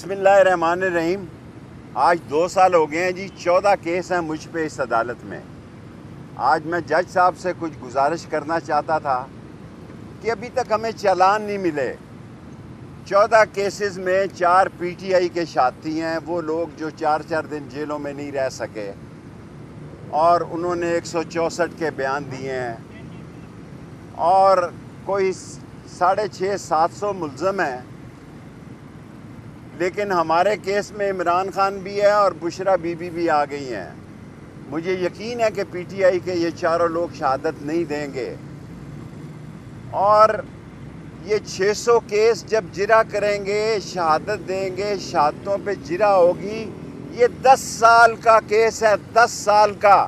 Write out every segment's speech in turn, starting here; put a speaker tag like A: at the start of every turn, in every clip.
A: بسم اللہ الرحمن الرحیم۔ آج 2 سال ہو گئے ہیں جی، 14 کیس ہیں مجھ پہ اس عدالت میں۔ آج میں جج صاحب سے کچھ گزارش کرنا چاہتا تھا کہ ابھی تک ہمیں چالان نہیں ملے۔ 14 کیسز میں 4 پی ٹی آئی کے ساتھی ہیں، وہ لوگ جو 4 دن جیلوں میں نہیں رہ سکے، اور انہوں نے 164 کے بیان دیے ہیں، اور کوئی 650-700 ملزم ہیں۔ لیکن ہمارے کیس میں عمران خان بھی ہے اور بشرا بی بی بھی آ گئی ہیں۔ مجھے یقین ہے کہ پی ٹی آئی کے یہ چاروں لوگ شہادت نہیں دیں گے، اور یہ 600 کیس جب جرا کریں گے، شہادت دیں گے، شہادتوں پہ جرا ہوگی۔ یہ 10 سال کا کیس ہے، 10 سال کا،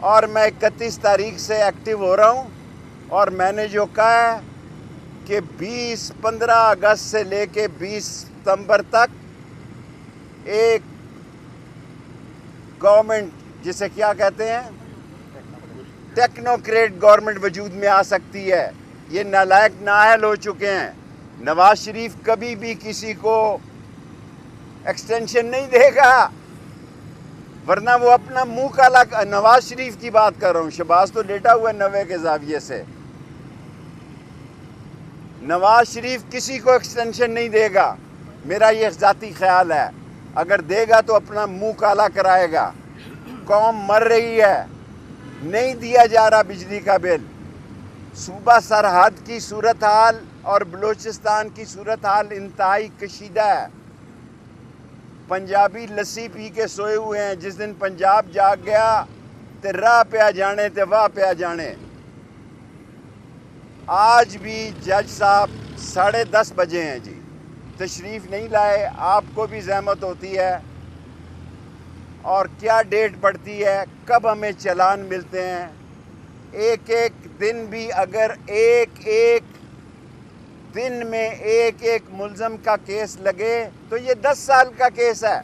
A: اور میں 31 تاریخ سے ایکٹیو ہو رہا ہوں، اور میں نے جو کہا ہے کہ 15 اگست سے لے کے 20 ستمبر تک ایک گورنمنٹ، جسے کیا کہتے ہیں، ٹیکنوکریٹ گورنمنٹ وجود میں آ سکتی ہے۔ یہ نالائق نااہل ہو چکے ہیں۔ نواز شریف کبھی بھی کسی کو ایکسٹینشن نہیں دے گا، ورنہ وہ اپنا منہ کالا۔ نواز شریف کی بات کر رہا ہوں، شہباز تو لیٹا ہوا ہے 90 کے زاویے سے۔ نواز شریف کسی کو ایکسٹینشن نہیں دے گا، میرا یہ ذاتی خیال ہے۔ اگر دے گا تو اپنا منہ کالا کرائے گا۔ قوم مر رہی ہے، نہیں دیا جا رہا بجلی کا بل۔ صوبہ سرحد کی صورتحال اور بلوچستان کی صورتحال انتہائی کشیدہ ہے۔ پنجابی لسی پی کے سوئے ہوئے ہیں۔ جس دن پنجاب جاگ گیا تے راہ پہ آ جانے تے واہ پہ آ جانے۔ آج بھی جج صاحب 10:30 بجے ہیں جی، تشریف نہیں لائے۔ آپ کو بھی زحمت ہوتی ہے، اور کیا ڈیٹ پڑتی ہے، کب ہمیں چالان ملتے ہیں۔ ایک دن بھی اگر ایک دن میں ایک ملزم کا کیس لگے تو یہ 10 سال کا کیس ہے،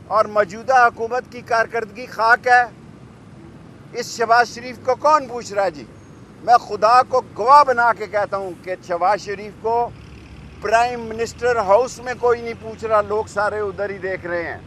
A: اور موجودہ حکومت کی کارکردگی خاک ہے۔ اس شہباز شریف کو کون پوچھ رہا ہے جی؟ میں خدا کو گواہ بنا کے کہتا ہوں کہ شہباز شریف کو پرائم منسٹر ہاؤس میں کوئی نہیں پوچھ رہا، لوگ سارے ادھر ہی دیکھ رہے ہیں۔